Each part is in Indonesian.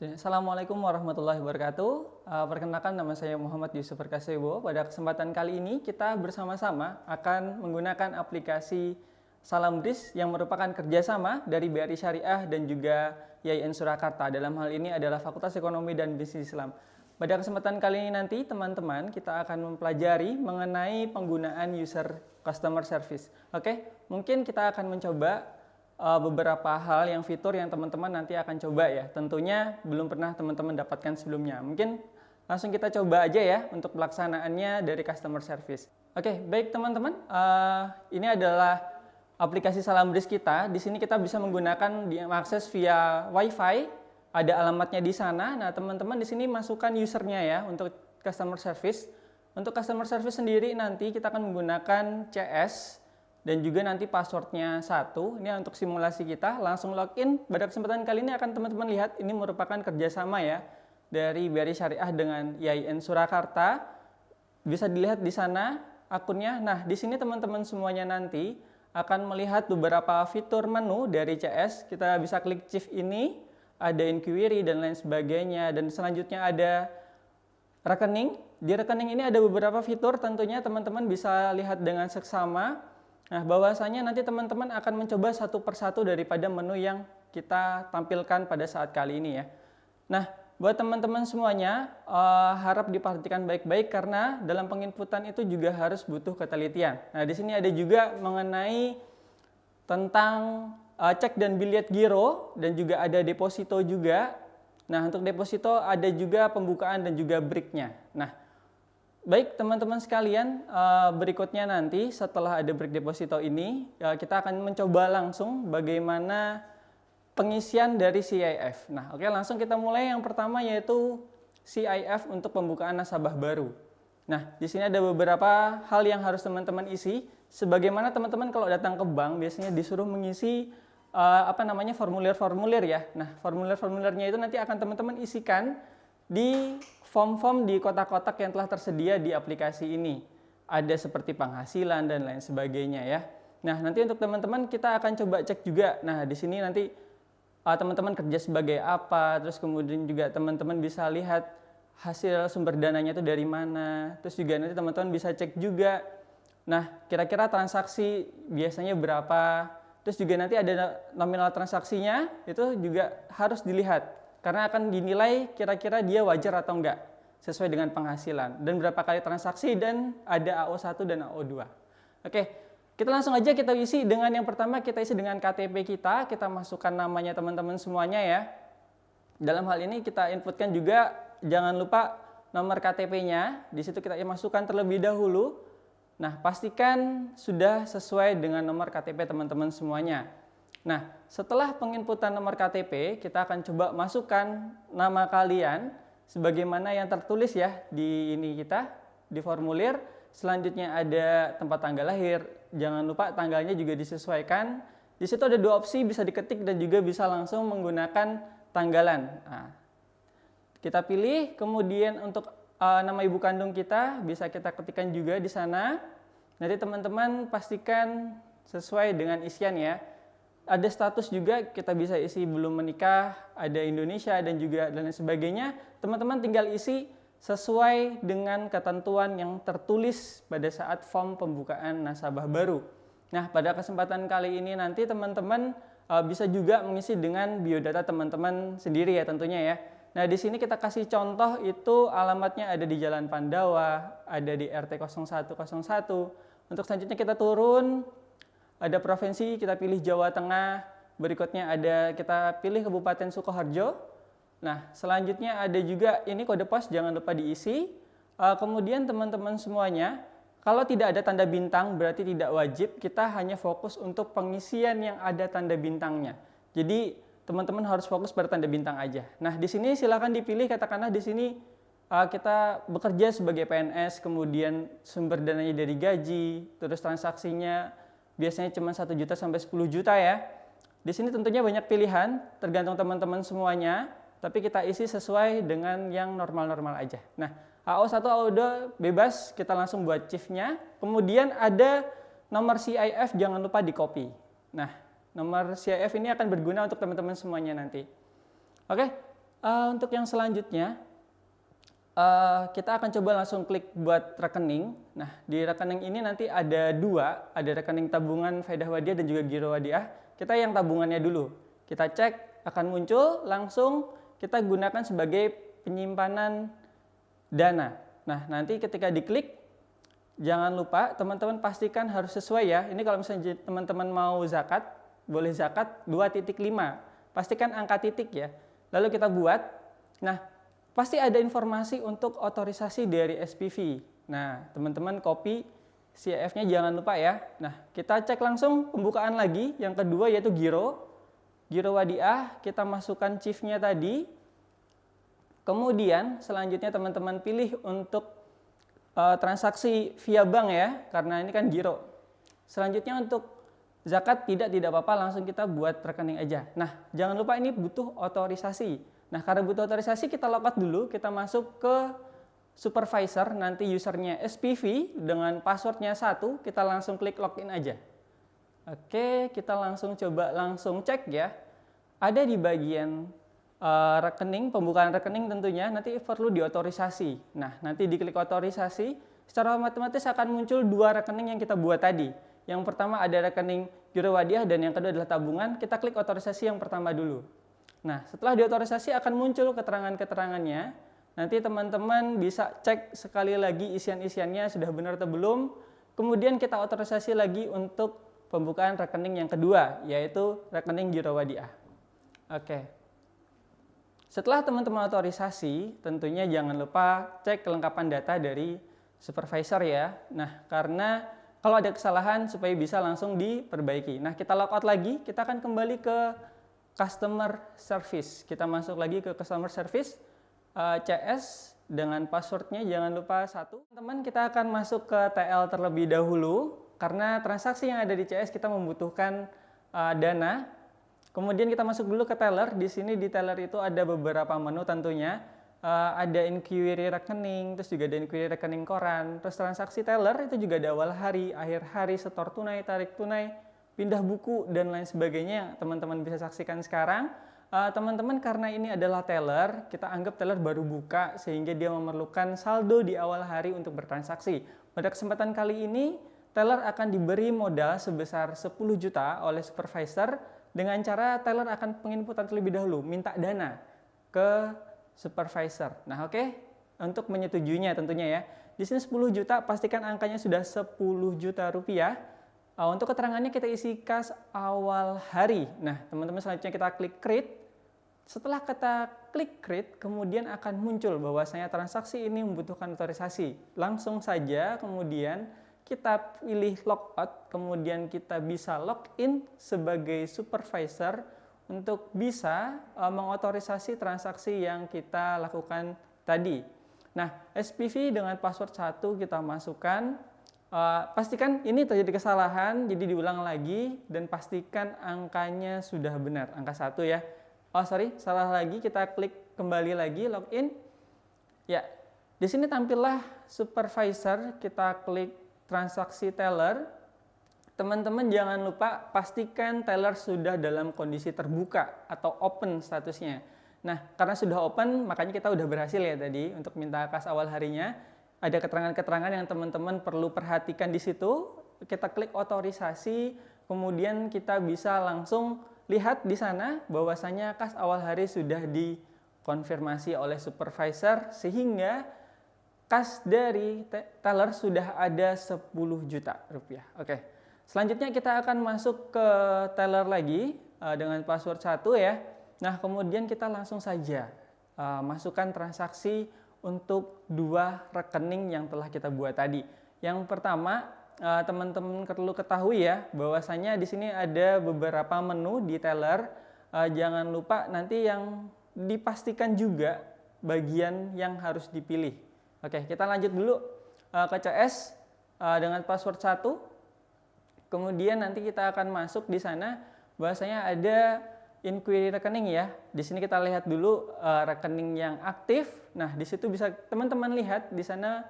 Assalamualaikum warahmatullahi wabarakatuh. Perkenalkan, nama saya Muhammad Yusuf Perkasebo. Pada kesempatan kali ini kita bersama-sama akan menggunakan aplikasi Salamdris yang merupakan kerjasama dari BRI Syariah dan juga YIN Surakarta. Dalam hal ini adalah Fakultas Ekonomi dan Bisnis Islam. Pada kesempatan kali ini nanti teman-teman kita akan mempelajari mengenai penggunaan user customer service. Oke, mungkin kita akan mencoba beberapa hal yang fitur yang teman-teman nanti akan coba ya. Tentunya belum pernah teman-teman dapatkan sebelumnya. Mungkin langsung kita coba aja ya untuk pelaksanaannya dari customer service. Oke, baik teman-teman. Ini adalah aplikasi Salamdris kita. Di sini kita bisa menggunakan diakses via WiFi. Ada alamatnya di sana. Nah, teman-teman di sini masukkan usernya ya untuk customer service. Untuk customer service sendiri nanti kita akan menggunakan CS. Dan juga nanti passwordnya 1, ini untuk simulasi kita, langsung login. Pada kesempatan kali ini akan teman-teman lihat, ini merupakan kerjasama ya, dari BRI Syariah dengan YIN Surakarta. Bisa dilihat di sana akunnya. Nah, di sini teman-teman semuanya nanti akan melihat beberapa fitur menu dari CS. Kita bisa klik shift ini, ada inquiry dan lain sebagainya. Dan selanjutnya ada rekening. Di rekening ini ada beberapa fitur, tentunya teman-teman bisa lihat dengan seksama. Nah, bahwasanya nanti teman-teman akan mencoba satu persatu daripada menu yang kita tampilkan pada saat kali ini ya. Nah, buat teman-teman semuanya, harap diperhatikan baik-baik karena dalam penginputan itu juga harus butuh ketelitian. Nah, di sini ada juga mengenai tentang cek dan biliet giro dan juga ada deposito juga. Nah, untuk deposito ada juga pembukaan dan juga breaknya. Nah, baik teman-teman sekalian, berikutnya nanti setelah ada break deposito ini, kita akan mencoba langsung bagaimana pengisian dari CIF. Nah, oke, langsung kita mulai. Yang pertama yaitu CIF untuk pembukaan nasabah baru. Nah, di sini ada beberapa hal yang harus teman-teman isi. Sebagaimana teman-teman kalau datang ke bank biasanya disuruh mengisi formulir-formulir ya. Nah, formulir-formulirnya itu nanti akan teman-teman isikan di form-form di kotak-kotak yang telah tersedia di aplikasi ini. Ada seperti penghasilan dan lain sebagainya ya. Nah, nanti untuk teman-teman kita akan coba cek juga. Nah, di sini nanti teman-teman kerja sebagai apa, terus kemudian juga teman-teman bisa lihat hasil sumber dananya itu dari mana. Terus juga nanti teman-teman bisa cek juga. Nah, kira-kira transaksi biasanya berapa. Terus juga nanti ada nominal transaksinya, itu juga harus dilihat. Karena akan dinilai kira-kira dia wajar atau enggak sesuai dengan penghasilan dan berapa kali transaksi dan ada AO1 dan AO2. Oke, kita langsung aja kita isi dengan yang pertama, kita isi dengan KTP kita masukkan namanya teman-teman semuanya ya. Dalam hal ini kita inputkan juga jangan lupa nomor KTP-nya, di situ kita masukkan terlebih dahulu. Nah, pastikan sudah sesuai dengan nomor KTP teman-teman semuanya. Nah, setelah penginputan nomor KTP, kita akan coba masukkan nama kalian sebagaimana yang tertulis ya di ini kita, di formulir. Selanjutnya ada tempat tanggal lahir. Jangan lupa tanggalnya juga disesuaikan. Di situ ada dua opsi, bisa diketik dan juga bisa langsung menggunakan tanggalan. Nah, kita pilih, kemudian untuk nama ibu kandung kita bisa kita ketikkan juga di sana. Nanti teman-teman pastikan sesuai dengan isian ya. Ada status juga, kita bisa isi belum menikah, ada Indonesia dan juga dan lain sebagainya. Teman-teman tinggal isi sesuai dengan ketentuan yang tertulis pada saat form pembukaan nasabah baru. Nah, pada kesempatan kali ini nanti teman-teman bisa juga mengisi dengan biodata teman-teman sendiri ya tentunya ya. Nah, di sini kita kasih contoh itu alamatnya ada di Jalan Pandawa, ada di RT 0101. Untuk selanjutnya kita turun. Ada provinsi, kita pilih Jawa Tengah. Berikutnya ada kita pilih Kabupaten Sukoharjo. Nah, selanjutnya ada juga ini kode pos, jangan lupa diisi. Kemudian teman-teman semuanya, kalau tidak ada tanda bintang berarti tidak wajib. Kita hanya fokus untuk pengisian yang ada tanda bintangnya. Jadi teman-teman harus fokus pada tanda bintang aja. Nah, di sini silakan dipilih, katakanlah di sini kita bekerja sebagai PNS, kemudian sumber dananya dari gaji, terus transaksinya biasanya cuma 1 juta sampai 10 juta ya. Di sini tentunya banyak pilihan, tergantung teman-teman semuanya, tapi kita isi sesuai dengan yang normal-normal aja. Nah, AO1, AO2 bebas, kita langsung buat chief-nya. Kemudian ada nomor CIF, jangan lupa di copy. Nah, nomor CIF ini akan berguna untuk teman-teman semuanya nanti. Oke, Untuk yang selanjutnya, kita akan coba langsung klik buat rekening. Nah, di rekening ini nanti ada dua, ada rekening tabungan Faedah Wadiah dan juga Giro Wadiah. Kita yang tabungannya dulu. Kita cek, akan muncul, langsung kita gunakan sebagai penyimpanan dana. Nah, nanti ketika diklik, jangan lupa teman-teman pastikan harus sesuai ya. Ini kalau misalnya teman-teman mau zakat, boleh zakat 2.5. Pastikan angka titik ya. Lalu kita buat, nah pasti ada informasi untuk otorisasi dari SPV. Nah teman-teman copy CIF-nya jangan lupa ya. Nah kita cek langsung pembukaan lagi, yang kedua yaitu Giro Wadiah, kita masukkan CIF-nya tadi. Kemudian selanjutnya teman-teman pilih untuk transaksi via bank ya, karena ini kan Giro. Selanjutnya untuk zakat tidak apa-apa, langsung kita buat rekening aja. Nah, jangan lupa ini butuh otorisasi. Nah, karena butuh otorisasi kita logout dulu, kita masuk ke supervisor, nanti usernya SPV dengan passwordnya 1, kita langsung klik login aja. Oke, kita langsung coba langsung cek ya. Ada di bagian rekening, pembukaan rekening tentunya nanti perlu diotorisasi. Nah, nanti diklik otorisasi, secara otomatis akan muncul dua rekening yang kita buat tadi. Yang pertama ada rekening Giro Wadiah dan yang kedua adalah tabungan. Kita klik otorisasi yang pertama dulu. Nah, setelah diotorisasi akan muncul keterangan-keterangannya. Nanti teman-teman bisa cek sekali lagi isian-isiannya sudah benar atau belum. Kemudian kita otorisasi lagi untuk pembukaan rekening yang kedua, yaitu rekening Giro Wadiah. Oke. Setelah teman-teman otorisasi, tentunya jangan lupa cek kelengkapan data dari supervisor ya. Nah, karena kalau ada kesalahan supaya bisa langsung diperbaiki. Nah, kita logout lagi, kita akan kembali ke customer service. Kita masuk lagi ke customer service, CS dengan passwordnya jangan lupa 1. Teman-teman, kita akan masuk ke TL terlebih dahulu, karena transaksi yang ada di CS kita membutuhkan dana. Kemudian kita masuk dulu ke teller. Di sini di teller itu ada beberapa menu tentunya. Ada inquiry rekening, terus juga ada inquiry rekening koran, terus transaksi teller itu juga ada awal hari, akhir hari, setor tunai, tarik tunai, pindah buku, dan lain sebagainya yang teman-teman bisa saksikan sekarang. Teman-teman karena ini adalah teller, kita anggap teller baru buka sehingga dia memerlukan saldo di awal hari untuk bertransaksi. Pada kesempatan kali ini, teller akan diberi modal sebesar 10 juta oleh supervisor dengan cara teller akan penginputan terlebih dahulu, minta dana ke supervisor. Nah, oke. Untuk menyetujuinya tentunya ya. Di sini 10 juta, pastikan angkanya sudah 10 juta rupiah. Untuk keterangannya kita isi kas awal hari. Nah, teman-teman selanjutnya kita klik create. Setelah kita klik create, kemudian akan muncul bahwasanya transaksi ini membutuhkan otorisasi. Langsung saja kemudian kita pilih logout, kemudian kita bisa login sebagai supervisor untuk bisa mengotorisasi transaksi yang kita lakukan tadi. Nah, SPV dengan password 1 kita masukkan. Pastikan ini terjadi kesalahan, jadi diulang lagi dan pastikan angkanya sudah benar, angka 1 ya. Oh sorry, salah lagi, kita klik kembali lagi, login. Ya, di sini tampillah supervisor, kita klik transaksi teller. Teman-teman jangan lupa pastikan teller sudah dalam kondisi terbuka atau open statusnya. Nah, karena sudah open, makanya kita udah berhasil ya tadi untuk minta kas awal harinya. Ada keterangan-keterangan yang teman-teman perlu perhatikan di situ. Kita klik otorisasi, kemudian kita bisa langsung lihat di sana bahwasanya kas awal hari sudah dikonfirmasi oleh supervisor sehingga kas dari teller sudah ada 10 juta rupiah. Oke. Selanjutnya kita akan masuk ke teller lagi dengan password 1 ya. Nah, kemudian kita langsung saja masukkan transaksi untuk dua rekening yang telah kita buat tadi. Yang pertama, teman-teman perlu ketahui ya, bahwasanya di sini ada beberapa menu di teller. Jangan lupa nanti yang dipastikan juga bagian yang harus dipilih. Oke, kita lanjut dulu ke CS dengan password 1. Kemudian nanti kita akan masuk di sana bahwasanya ada inquiry rekening ya. Di sini kita lihat dulu rekening yang aktif. Nah, di situ bisa teman-teman lihat di sana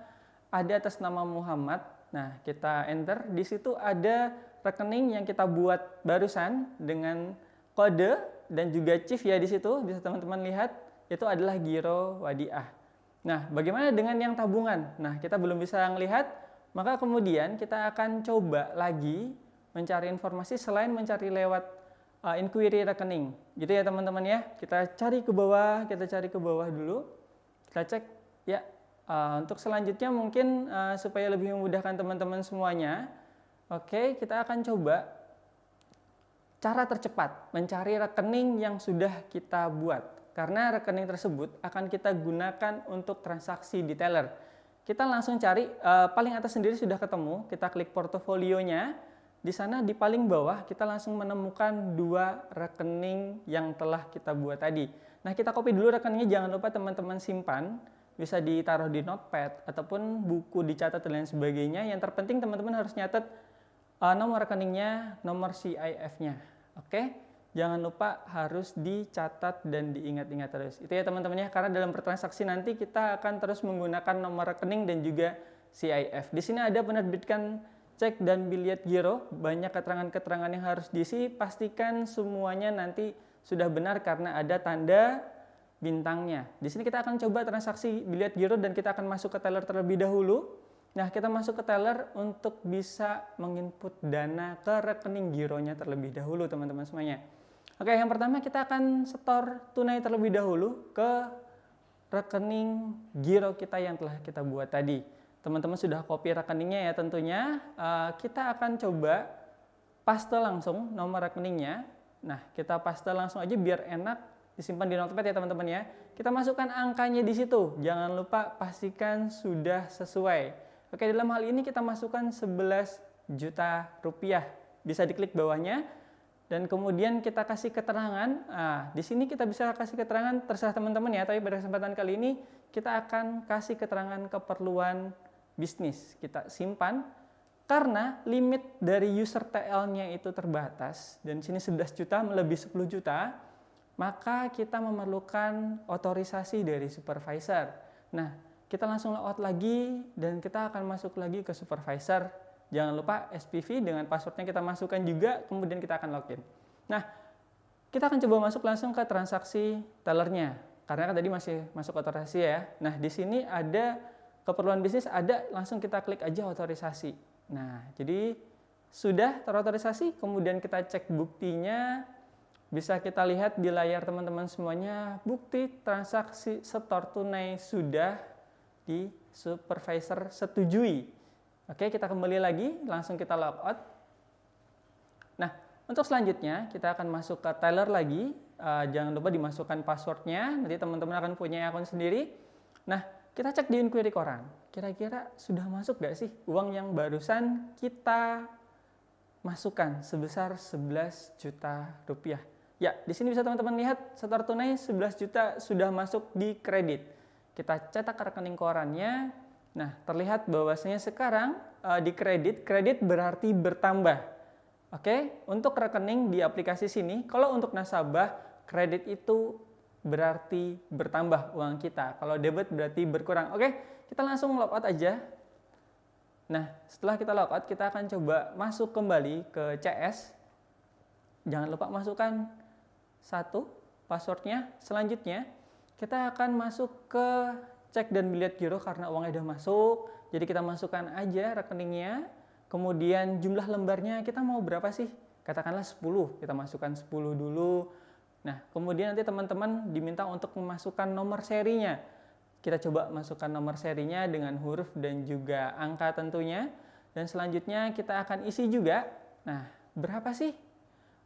ada atas nama Muhammad. Nah, kita enter. Di situ ada rekening yang kita buat barusan dengan kode dan juga CIF ya di situ bisa teman-teman lihat. itu adalah giro wadiah. Nah, bagaimana dengan yang tabungan? Nah, kita belum bisa melihat, maka kemudian kita akan coba lagi mencari informasi selain mencari lewat inquiry rekening. Gitu ya teman-teman ya. Kita cari ke bawah dulu. Kita cek ya. Untuk selanjutnya mungkin supaya lebih memudahkan teman-teman semuanya, oke, kita akan coba cara tercepat mencari rekening yang sudah kita buat. Karena rekening tersebut akan kita gunakan untuk transaksi di teller. Kita langsung cari, paling atas sendiri sudah ketemu, kita klik portofolionya. Di sana di paling bawah kita langsung menemukan 2 rekening yang telah kita buat tadi. Nah, kita copy dulu rekeningnya, jangan lupa teman-teman simpan, bisa ditaruh di notepad ataupun buku dicatat dan lain sebagainya. Yang terpenting teman-teman harus nyatet nomor rekeningnya, nomor CIF-nya. Oke? Jangan lupa harus dicatat dan diingat-ingat terus. Itu ya teman-teman ya, karena dalam bertransaksi nanti kita akan terus menggunakan nomor rekening dan juga CIF. Di sini ada penerbitkan cek dan biliet giro, banyak keterangan-keterangan yang harus diisi, pastikan semuanya nanti sudah benar karena ada tanda bintangnya. Di sini kita akan coba transaksi biliet giro dan kita akan masuk ke teller terlebih dahulu. Nah, kita masuk ke teller untuk bisa menginput dana ke rekening gironya terlebih dahulu teman-teman semuanya. Oke, yang pertama kita akan setor tunai terlebih dahulu ke rekening giro kita yang telah kita buat tadi. Teman-teman sudah copy rekeningnya ya tentunya. Kita akan coba paste langsung nomor rekeningnya. Nah, kita paste langsung aja biar enak disimpan di notepad ya teman-teman ya. Kita masukkan angkanya di situ. Jangan lupa pastikan sudah sesuai. Oke, dalam hal ini kita masukkan 11 juta rupiah. Bisa diklik bawahnya. Dan kemudian kita kasih keterangan. Nah, di sini kita bisa kasih keterangan terserah teman-teman ya. Tapi pada kesempatan kali ini kita akan kasih keterangan keperluan bisnis. Kita simpan karena limit dari user TL-nya itu terbatas dan sini 11 juta melebihi 10 juta, maka kita memerlukan otorisasi dari supervisor. Nah, kita langsung logout lagi dan kita akan masuk lagi ke supervisor. Jangan lupa SPV dengan passwordnya kita masukkan juga, kemudian kita akan login. Nah, kita akan coba masuk langsung ke transaksi tellernya karena kan tadi masih masuk otorisasi ya. Nah, di sini ada keperluan bisnis, ada, langsung kita klik aja otorisasi. Nah, jadi sudah terotorisasi, kemudian kita cek buktinya, bisa kita lihat di layar teman-teman semuanya, bukti transaksi setor tunai sudah di supervisor setujui. Oke, kita kembali lagi, langsung kita logout. Nah, untuk selanjutnya kita akan masuk ke teller lagi, jangan lupa dimasukkan passwordnya, nanti teman-teman akan punya akun sendiri. Nah, kita cek di inquiry koran, kira-kira sudah masuk gak sih uang yang barusan kita masukkan sebesar 11 juta rupiah. Ya, di sini bisa teman-teman lihat setor tunai 11 juta sudah masuk di kredit. Kita cetak rekening korannya. Nah, terlihat bahwasanya sekarang di kredit berarti bertambah. Oke, untuk rekening di aplikasi sini, kalau untuk nasabah, kredit itu berarti bertambah uang kita. Kalau debit berarti berkurang. Oke, kita langsung logout aja. Nah, setelah kita logout, kita akan coba masuk kembali ke CS. Jangan lupa masukkan 1 passwordnya. Selanjutnya, kita akan masuk ke cek dan biliet giro karena uangnya sudah masuk. Jadi kita masukkan aja rekeningnya. Kemudian jumlah lembarnya kita mau berapa sih? Katakanlah 10. Kita masukkan 10 dulu. Nah, kemudian nanti teman-teman diminta untuk memasukkan nomor serinya. Kita coba masukkan nomor serinya dengan huruf dan juga angka tentunya. Dan selanjutnya kita akan isi juga. Nah, berapa sih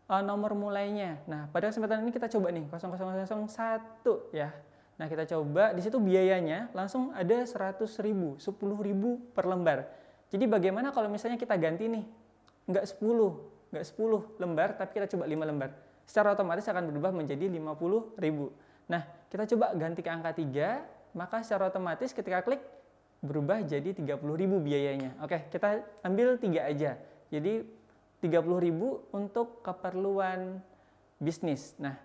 nomor mulainya? Nah, pada kesempatan ini kita coba nih 0001 ya. Nah, kita coba di situ biayanya langsung ada 100.000, 10.000 per lembar. Jadi bagaimana kalau misalnya kita ganti nih? Enggak 10 lembar, tapi kita coba 5 lembar. Secara otomatis akan berubah menjadi 50.000. Nah, kita coba ganti ke angka 3, maka secara otomatis ketika klik berubah jadi 30.000 biayanya. Oke, kita ambil 3 aja. Jadi 30.000 untuk keperluan bisnis. Nah,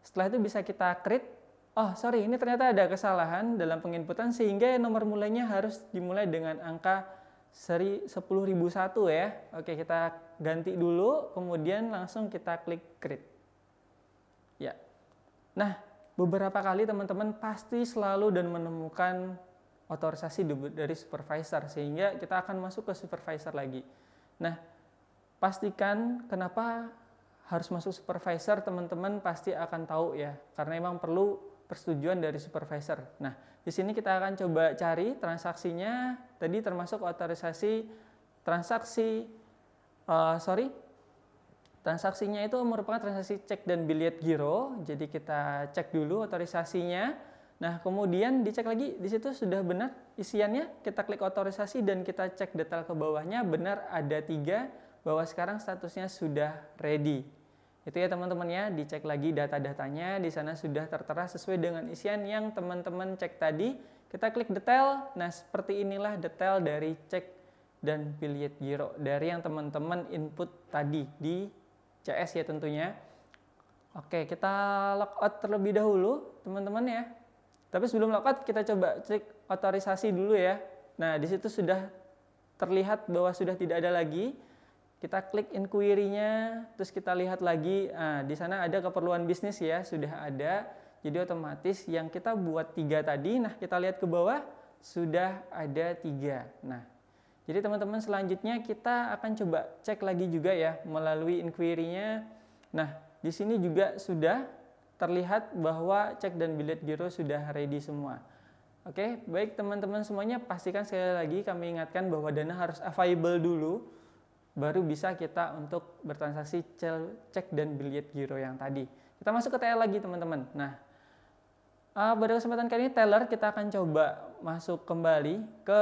setelah itu bisa kita create. Oh, sorry, ini ternyata ada kesalahan dalam penginputan sehingga nomor mulainya harus dimulai dengan angka seri 10.001 ya. Oke, kita ganti dulu, kemudian langsung kita klik create. Ya. Nah, beberapa kali teman-teman pasti selalu dan menemukan otorisasi dari supervisor, sehingga kita akan masuk ke supervisor lagi. Nah, pastikan kenapa harus masuk supervisor, teman-teman pasti akan tahu ya, karena memang perlu persetujuan dari supervisor. Nah, di sini kita akan coba cari transaksinya, tadi termasuk otorisasi transaksinya itu merupakan transaksi cek dan biliet giro. Jadi kita cek dulu otorisasinya. Nah, kemudian dicek lagi, di situ sudah benar isiannya, kita klik otorisasi dan kita cek detail ke bawahnya, benar ada 3, bahwa sekarang statusnya sudah ready. Itu ya teman-teman ya, dicek lagi data-datanya, di sana sudah tertera sesuai dengan isian yang teman-teman cek tadi. Kita klik detail, nah seperti inilah detail dari cek dan biliet giro dari yang teman-teman input tadi di CS ya tentunya. Oke, kita logout terlebih dahulu teman-teman ya. Tapi sebelum logout kita coba cek otorisasi dulu ya. Nah, di situ sudah terlihat bahwa sudah tidak ada lagi. Kita klik inquiry-nya, terus kita lihat lagi. Nah, di sana ada keperluan bisnis ya, sudah ada. Jadi otomatis yang kita buat 3 tadi, nah kita lihat ke bawah sudah ada 3. Nah, jadi teman-teman selanjutnya kita akan coba cek lagi juga ya melalui inquiry-nya. Nah, di sini juga sudah terlihat bahwa cek dan biliet giro sudah ready semua. Oke, baik teman-teman semuanya, pastikan sekali lagi kami ingatkan bahwa dana harus available dulu, baru bisa kita untuk bertransaksi cek dan biliet giro yang tadi. Kita masuk ke TL lagi teman-teman. Nah, pada kesempatan kali ini teller kita akan coba masuk kembali ke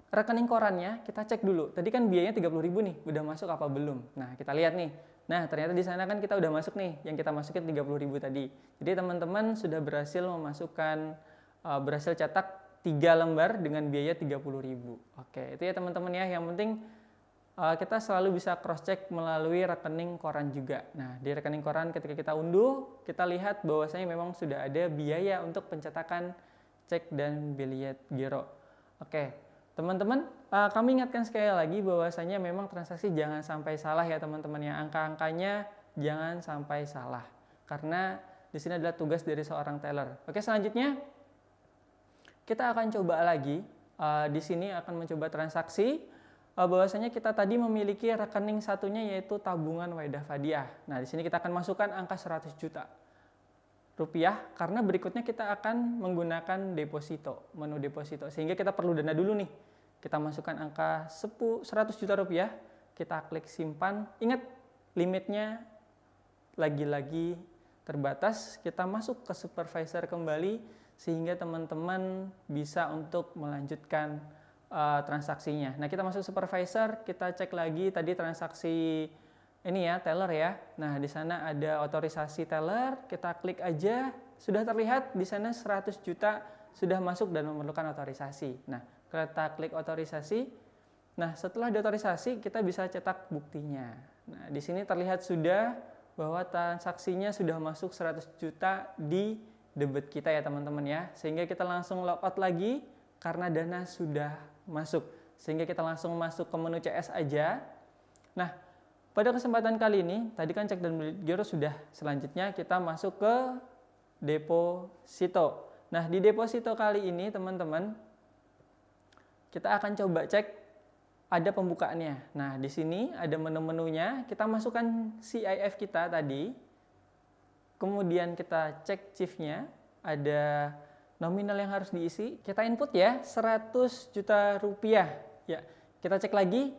rekening korannya, kita cek dulu. Tadi kan biayanya 30.000 nih, udah masuk apa belum? Nah, kita lihat nih. Nah, ternyata di sana kan kita udah masuk nih, yang kita masukin 30.000 tadi. Jadi teman-teman sudah berhasil memasukkan, berhasil cetak 3 lembar dengan biaya 30.000. Oke, itu ya teman-teman ya. Yang penting kita selalu bisa cross check melalui rekening koran juga. Nah, di rekening koran ketika kita unduh, kita lihat bahwasanya memang sudah ada biaya untuk pencetakan cek dan biliet giro. Oke. Teman-teman, kami ingatkan sekali lagi bahwasanya memang transaksi jangan sampai salah ya teman-teman ya. Angka-angkanya jangan sampai salah. Karena di sini adalah tugas dari seorang teller. Oke, selanjutnya kita akan coba lagi. Di sini akan mencoba transaksi. Bahwasanya kita tadi memiliki rekening satunya yaitu tabungan Waidah Fadiah. Nah, di sini kita akan masukkan angka 100 juta rupiah karena berikutnya kita akan menggunakan deposito, menu deposito, sehingga kita perlu dana dulu nih. Kita masukkan angka 100 juta rupiah, kita klik simpan. Ingat limitnya lagi-lagi terbatas, kita masuk ke supervisor kembali sehingga teman-teman bisa untuk melanjutkan transaksinya. Nah, kita masuk supervisor, kita cek lagi tadi transaksi ini ya, teller ya. Nah, di sana ada otorisasi teller, kita klik aja, sudah terlihat di sana 100 juta sudah masuk dan memerlukan otorisasi. Nah, kita klik otorisasi. Nah, setelah diotorisasi, kita bisa cetak buktinya. Nah, di sini terlihat sudah bahwa transaksinya sudah masuk 100 juta di debit kita ya teman-teman ya. Sehingga kita langsung logout lagi karena dana sudah masuk. Sehingga kita langsung masuk ke menu CS aja. Nah, pada kesempatan kali ini, tadi kan cek dan biliet giro sudah, selanjutnya kita masuk ke deposito. Nah, di deposito kali ini teman-teman, kita akan coba cek ada pembukaannya. Nah, di sini ada menu-menunya, kita masukkan CIF kita tadi, kemudian kita cek CIF-nya, ada nominal yang harus diisi, kita input ya, 100 juta rupiah. Ya, kita cek lagi.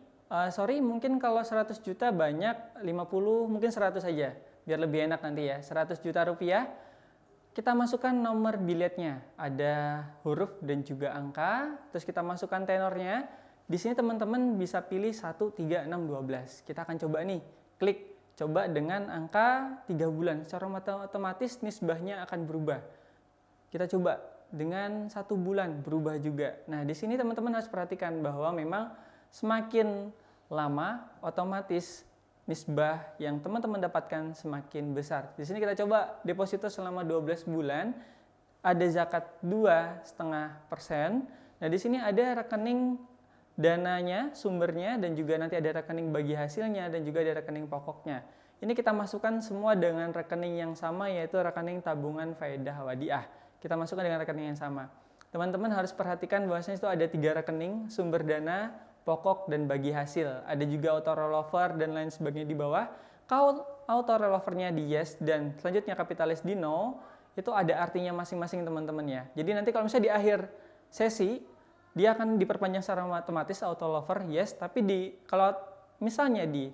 Mungkin kalau 100 juta banyak, 50 mungkin 100 saja biar lebih enak nanti ya. 100 juta rupiah, kita masukkan nomor bilietnya, ada huruf dan juga angka, terus kita masukkan tenornya. Di sini teman-teman bisa pilih 1, 3, 6, 12. Kita akan coba nih, klik coba dengan angka 3 bulan, secara otomatis nisbahnya akan berubah. Kita coba dengan 1 bulan berubah juga. Nah, di sini teman-teman harus perhatikan bahwa memang semakin lama otomatis nisbah yang teman-teman dapatkan semakin besar. Di sini kita coba deposito selama 12 bulan, ada zakat 2,5%. Nah, di sini ada rekening dananya, sumbernya, dan juga nanti ada rekening bagi hasilnya dan juga ada rekening pokoknya. ini kita masukkan semua dengan rekening yang sama, yaitu rekening tabungan faedah wadiah. Kita masukkan dengan rekening yang sama. Teman-teman harus perhatikan bahwasanya itu ada 3 rekening, sumber dana, pokok, dan bagi hasil. Ada juga auto rollover dan lain sebagainya di bawah. Kalau auto rollovernya di yes dan selanjutnya kapitalis di no, itu ada artinya masing-masing teman-teman ya. Jadi nanti kalau misalnya di akhir sesi, dia akan diperpanjang secara otomatis auto rollover yes, tapi kalau misalnya di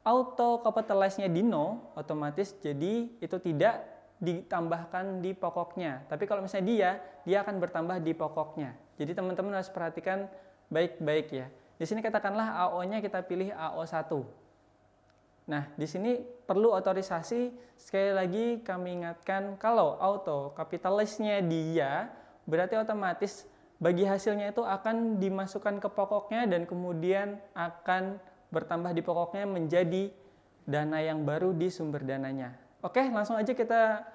auto capitalize-nya di no, otomatis jadi itu tidak ditambahkan di pokoknya. Tapi kalau misalnya dia akan bertambah di pokoknya. Jadi teman-teman harus perhatikan baik-baik ya. Di sini katakanlah AO-nya kita pilih AO1. Nah, di sini perlu otorisasi. Sekali lagi kami ingatkan kalau auto capitalize-nya dia, berarti otomatis bagi hasilnya itu akan dimasukkan ke pokoknya dan kemudian akan bertambah di pokoknya menjadi dana yang baru di sumber dananya. Oke, langsung aja kita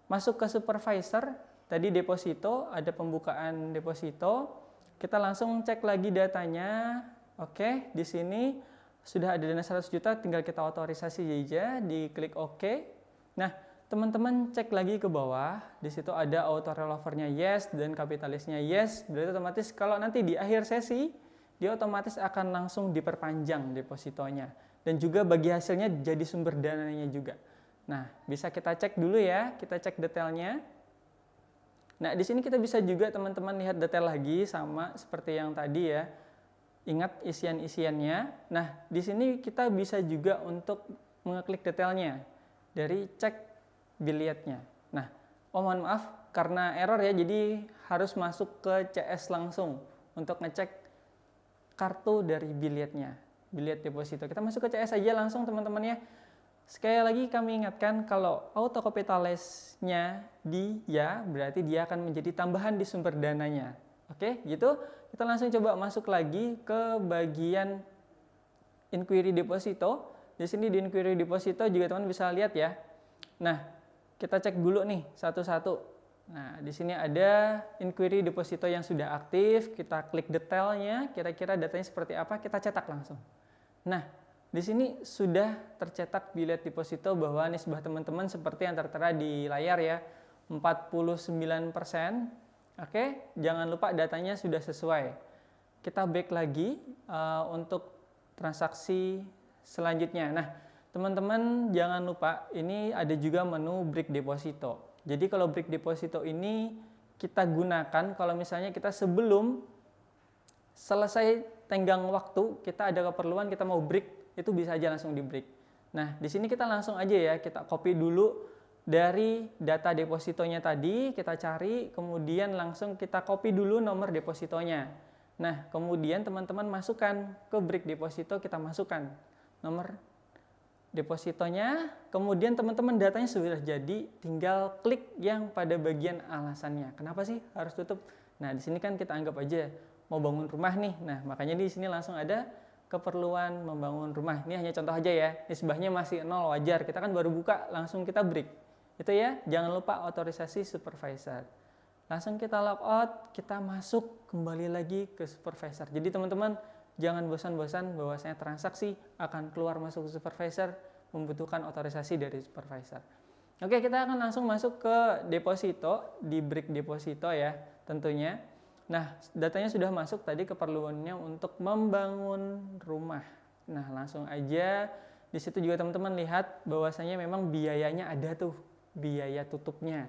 masuk ke supervisor. Tadi deposito, ada pembukaan deposito. Kita langsung cek lagi datanya. Oke, di sini sudah ada dana 100 juta, tinggal kita otorisasi aja, diklik OK. Nah, teman-teman cek lagi ke bawah. Di situ ada auto rollovernya yes dan kapitalisnya yes. Berarti otomatis kalau nanti di akhir sesi, dia otomatis akan langsung diperpanjang depositonya. Dan juga bagi hasilnya jadi sumber dananya juga. Nah, bisa kita cek dulu ya, kita cek detailnya. Nah, di sini kita bisa juga teman-teman lihat detail lagi sama seperti yang tadi ya. Ingat isian-isiannya. Nah, di sini kita bisa juga untuk mengeklik detailnya dari cek bilietnya. Nah, mohon maaf karena error ya, jadi harus masuk ke CS langsung untuk ngecek kartu dari bilietnya, biliet deposito. Kita masuk ke CS aja langsung teman-teman ya. Sekali lagi kami ingatkan kalau auto capitalize-nya dia, berarti dia akan menjadi tambahan di sumber dananya. Oke, gitu. Kita langsung coba masuk lagi ke bagian inquiry deposito. Di sini di inquiry deposito juga teman bisa lihat ya. Nah, kita cek dulu nih satu-satu. Nah, di sini ada inquiry deposito yang sudah aktif. Kita klik detailnya, kira-kira datanya seperti apa, kita cetak langsung. Nah, di sini sudah tercetak bilet deposito bahwa nisbah teman-teman seperti yang tertera di layar ya, 49%. Oke, jangan lupa datanya sudah sesuai. Kita back lagi untuk transaksi selanjutnya. Nah, teman-teman jangan lupa ini ada juga menu break deposito. Jadi kalau break deposito ini kita gunakan kalau misalnya kita sebelum selesai tenggang waktu, kita ada keperluan kita mau break, itu bisa aja langsung di break. Nah, di sini kita langsung aja ya, kita copy dulu dari data depositonya tadi, kita cari, kemudian langsung kita copy dulu nomor depositonya. Nah, kemudian teman-teman masukkan ke break deposito, kita masukkan nomor depositonya, kemudian teman-teman datanya sudah jadi, tinggal klik yang pada bagian alasannya. Kenapa sih harus tutup? Nah, di sini kan kita anggap aja mau bangun rumah nih. Nah, makanya di sini langsung ada keperluan membangun rumah. Ini hanya contoh aja ya, nisbahnya masih 0, wajar. Kita kan baru buka, langsung kita break. Itu ya, jangan lupa otorisasi supervisor. Langsung kita logout, kita masuk kembali lagi ke supervisor. Jadi teman-teman jangan bosan-bosan bahwasanya transaksi akan keluar masuk ke supervisor, membutuhkan otorisasi dari supervisor. Oke, kita akan langsung masuk ke deposito, di break deposito ya tentunya. Nah, datanya sudah masuk tadi, keperluannya untuk membangun rumah. Nah, langsung aja di situ juga teman-teman lihat bahwasanya memang biayanya ada tuh, biaya tutupnya.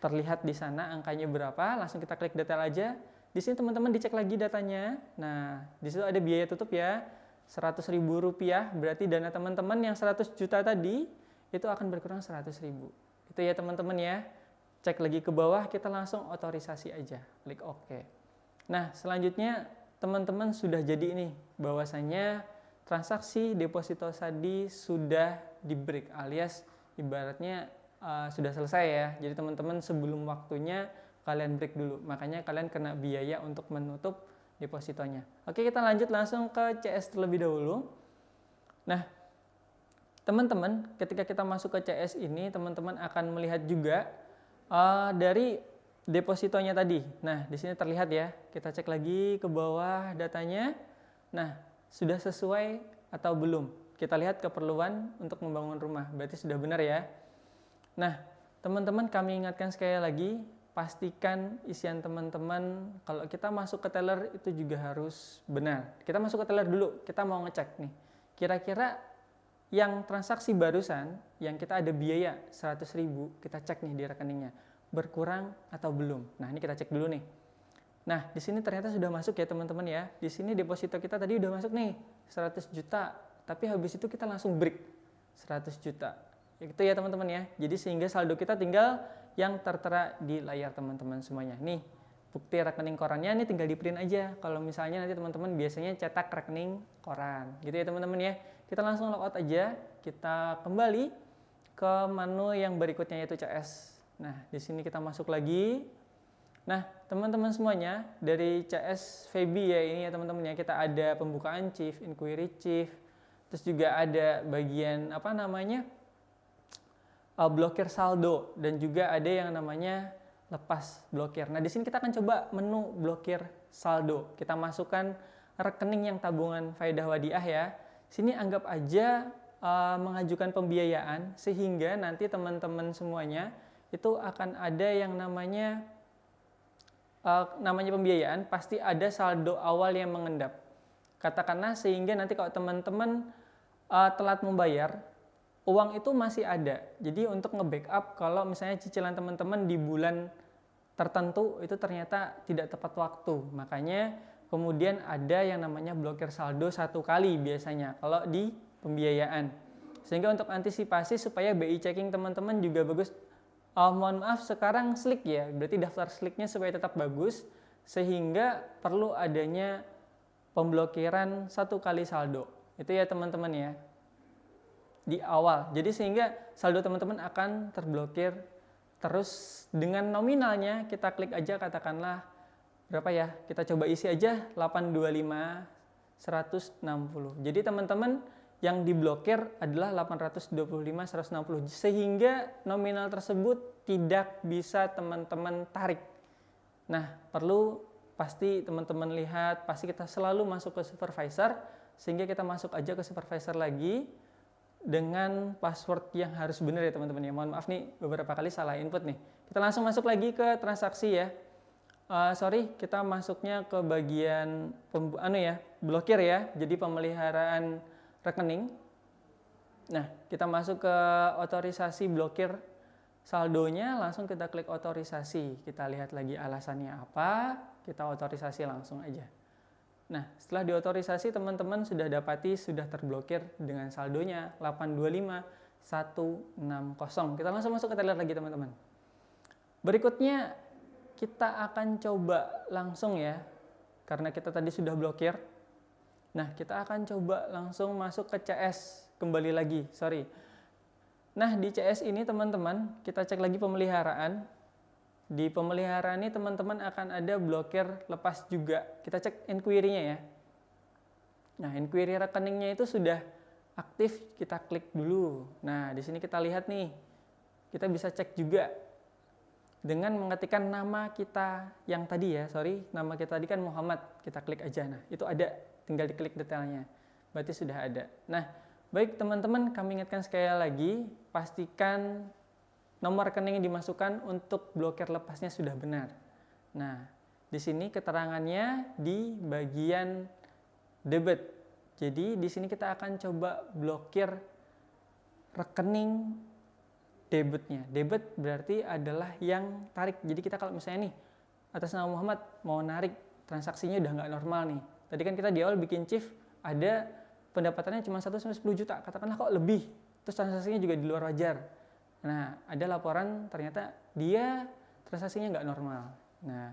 Terlihat di sana angkanya berapa, langsung kita klik detail aja. Di sini teman-teman dicek lagi datanya. Nah, di situ ada biaya tutup ya, Rp100.000, berarti dana teman-teman yang 100 juta tadi itu akan berkurang 100.000. Itu ya teman-teman ya. Cek lagi ke bawah, kita langsung otorisasi aja, klik OK. Nah, selanjutnya teman-teman sudah jadi ini, bahwasanya transaksi deposito tadi sudah di break, alias ibaratnya sudah selesai ya. Jadi teman-teman sebelum waktunya kalian break dulu, makanya kalian kena biaya untuk menutup depositonya. Oke, kita lanjut langsung ke CS terlebih dahulu. Nah, teman-teman ketika kita masuk ke CS ini, teman-teman akan melihat juga dari depositonya tadi. Nah, di sini terlihat ya. Kita cek lagi ke bawah datanya. Nah, sudah sesuai atau belum? kita lihat keperluan untuk membangun rumah. Berarti sudah benar ya. Nah, teman-teman kami ingatkan sekali lagi, pastikan isian teman-teman kalau kita masuk ke teller itu juga harus benar. Kita masuk ke teller dulu, kita mau ngecek nih. Kira-kira yang transaksi barusan, yang kita ada biaya 100.000, kita cek nih di rekeningnya, berkurang atau belum. Nah, ini kita cek dulu nih. Nah, di sini ternyata sudah masuk ya teman-teman ya. Di sini deposito kita tadi udah masuk nih, 100 juta. Tapi habis itu kita langsung break 100 juta. Itu ya teman-teman ya. Jadi sehingga saldo kita tinggal yang tertera di layar teman-teman semuanya. Nih, bukti rekening korannya ini tinggal di print aja. Kalau misalnya nanti teman-teman biasanya cetak rekening koran. Gitu ya teman-teman ya. Kita langsung logout aja. Kita kembali ke menu yang berikutnya yaitu CS. Nah, di sini kita masuk lagi. Nah, teman-teman semuanya dari CS Febi ya ini ya teman-teman ya. Kita ada pembukaan chief, inquiry chief. Terus juga ada bagian apa namanya? Blokir saldo dan juga ada yang namanya lepas blokir. Nah, di sini kita akan coba menu blokir saldo. Kita masukkan rekening yang tabungan faedah wadiah ya. Sini anggap aja mengajukan pembiayaan sehingga nanti teman-teman semuanya itu akan ada yang namanya pembiayaan, pasti ada saldo awal yang mengendap. Katakanlah sehingga nanti kalau teman-teman telat membayar, uang itu masih ada. Jadi untuk nge-backup kalau misalnya cicilan teman-teman di bulan tertentu itu ternyata tidak tepat waktu. Makanya kemudian ada yang namanya blokir saldo 1 kali biasanya kalau di pembiayaan. Sehingga untuk antisipasi supaya BI checking teman-teman juga bagus. Mohon maaf sekarang slick ya, berarti daftar slicknya supaya tetap bagus. Sehingga perlu adanya pemblokiran 1 kali saldo. Itu ya teman-teman ya. Di awal. Jadi sehingga saldo teman-teman akan terblokir terus dengan nominalnya kita klik aja katakanlah berapa ya? Kita coba isi aja 825 160. Jadi teman-teman yang diblokir adalah 825 160 sehingga nominal tersebut tidak bisa teman-teman tarik. Nah, perlu pasti teman-teman lihat, pasti kita selalu masuk ke supervisor sehingga kita masuk aja ke supervisor lagi dengan password yang harus benar ya teman-teman ya. Mohon maaf nih beberapa kali salah input nih. Kita langsung masuk lagi ke transaksi ya. Kita masuknya ke bagian blokir ya. Jadi pemeliharaan rekening. Nah, kita masuk ke otorisasi blokir saldonya, langsung kita klik otorisasi. Kita lihat lagi alasannya apa, kita otorisasi langsung aja. Nah, setelah diotorisasi teman-teman sudah dapati sudah terblokir dengan saldonya 825 160. Kita langsung masuk ke teller lagi teman-teman. Berikutnya kita akan coba langsung ya, karena kita tadi sudah blokir. Nah, kita akan coba langsung masuk ke CS kembali lagi, Nah, di CS ini teman-teman kita cek lagi pemeliharaan. Di pemeliharaan ini teman-teman akan ada blokir lepas juga. Kita cek inquiry-nya ya. Nah, inquiry rekeningnya itu sudah aktif, kita klik dulu. Nah, di sini kita lihat nih. Kita bisa cek juga dengan mengetikkan nama kita yang tadi ya, nama kita tadi kan Muhammad. Kita klik aja. Nah, itu ada, tinggal diklik detailnya. Berarti sudah ada. Nah, baik teman-teman, kami ingatkan sekali lagi, pastikan nomor rekening yang dimasukkan untuk blokir lepasnya sudah benar. Nah, di sini keterangannya di bagian debit. Jadi di sini kita akan coba blokir rekening debitnya. Debit berarti adalah yang tarik. Jadi kita kalau misalnya nih atas nama Muhammad mau narik, transaksinya udah nggak normal nih. Tadi kan kita di awal bikin chief ada pendapatannya cuma 1-10 juta. Katakanlah kok lebih, terus transaksinya juga di luar wajar. Nah, ada laporan ternyata dia transaksinya nggak normal. Nah,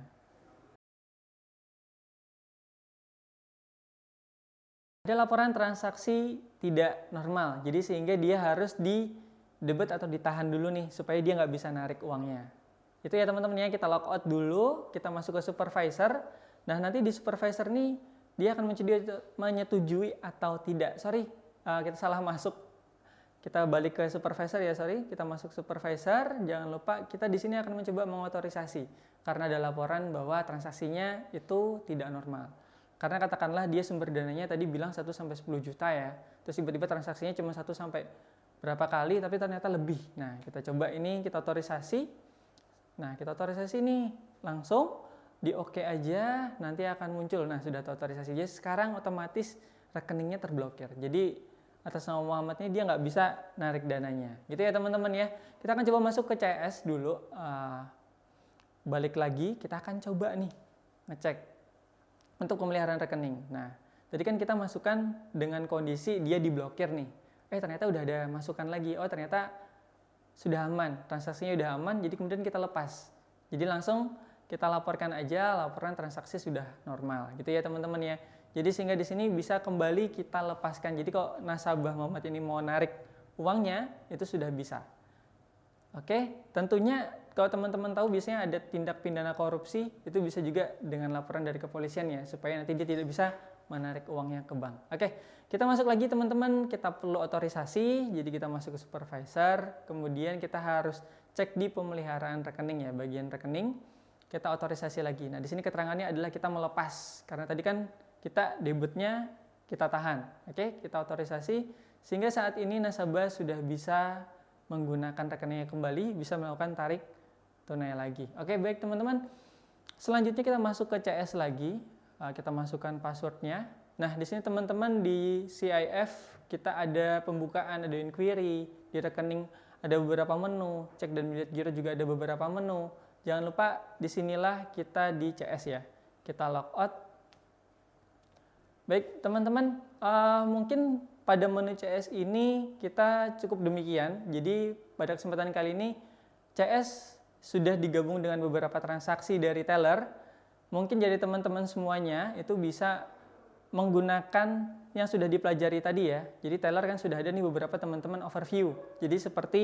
ada laporan transaksi tidak normal. Jadi sehingga dia harus di debit atau ditahan dulu nih supaya dia nggak bisa narik uangnya. Itu ya teman-teman ya, kita logout dulu, kita masuk ke supervisor. Nah, nanti di supervisor nih dia akan menyetujui atau tidak. Kita salah masuk. Kita balik ke supervisor ya, kita masuk supervisor, jangan lupa kita di sini akan mencoba mengotorisasi karena ada laporan bahwa transaksinya itu tidak normal. Karena katakanlah dia sumber dananya tadi bilang 1-10 juta ya, terus tiba-tiba transaksinya cuma 1 sampai berapa kali tapi ternyata lebih. Nah, kita coba ini, kita otorisasi. Nah, kita otorisasi nih, langsung di oke aja, nanti akan muncul. Nah, sudah otorisasi. Jadi sekarang otomatis rekeningnya terblokir. Jadi atas nama Muhammadnya dia nggak bisa narik dananya. Gitu ya teman-teman ya. Kita akan coba masuk ke CS dulu. Balik lagi, kita akan coba nih ngecek untuk pemeliharaan rekening. Nah, tadi kan kita masukkan dengan kondisi dia diblokir nih. Ternyata udah ada masukan lagi. Oh, ternyata sudah aman, transaksinya udah aman, jadi kemudian kita lepas. Jadi langsung kita laporkan aja, laporan transaksi sudah normal. Gitu ya teman-teman ya. Jadi sehingga di sini bisa kembali kita lepaskan. Jadi kalau nasabah Muhammad ini mau narik uangnya, itu sudah bisa. Oke, tentunya kalau teman-teman tahu biasanya ada tindak pidana korupsi, itu bisa juga dengan laporan dari kepolisian ya, supaya nanti dia tidak bisa menarik uangnya ke bank. Oke, kita masuk lagi teman-teman, kita perlu otorisasi, jadi kita masuk ke supervisor, kemudian kita harus cek di pemeliharaan rekening ya, bagian rekening, kita otorisasi lagi. Nah, di sini keterangannya adalah kita melepas, karena tadi kan kita debitnya kita tahan. Oke, kita otorisasi, sehingga saat ini nasabah sudah bisa menggunakan rekeningnya kembali, bisa melakukan tarik tunai lagi. Oke, baik teman-teman. Selanjutnya kita masuk ke CS lagi. Kita masukkan passwordnya. Nah, di sini teman-teman di CIF kita ada pembukaan, ada inquiry, di rekening ada beberapa menu, cek dan melihat giro juga ada beberapa menu. Jangan lupa disinilah kita di CS ya. Kita logout. Baik teman-teman, mungkin pada menu CS ini kita cukup demikian. Jadi pada kesempatan kali ini CS sudah digabung dengan beberapa transaksi dari teller. Mungkin jadi teman-teman semuanya itu bisa menggunakan yang sudah dipelajari tadi ya. Jadi teller kan sudah ada nih beberapa teman-teman overview. Jadi seperti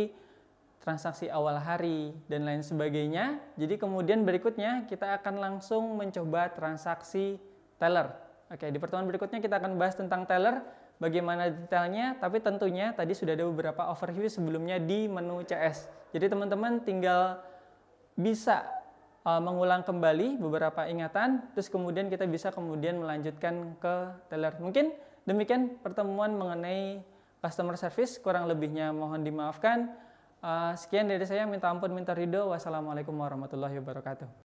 transaksi awal hari dan lain sebagainya. Jadi kemudian berikutnya kita akan langsung mencoba transaksi teller. Oke, di pertemuan berikutnya kita akan bahas tentang teller. Bagaimana detailnya, tapi tentunya tadi sudah ada beberapa overview sebelumnya di menu CS. Jadi teman-teman tinggal bisa mengulang kembali beberapa ingatan, terus kemudian kita bisa kemudian melanjutkan ke teller. Mungkin demikian pertemuan mengenai customer service, kurang lebihnya mohon dimaafkan. Sekian dari saya, minta ampun, minta ridho. Wassalamualaikum warahmatullahi wabarakatuh.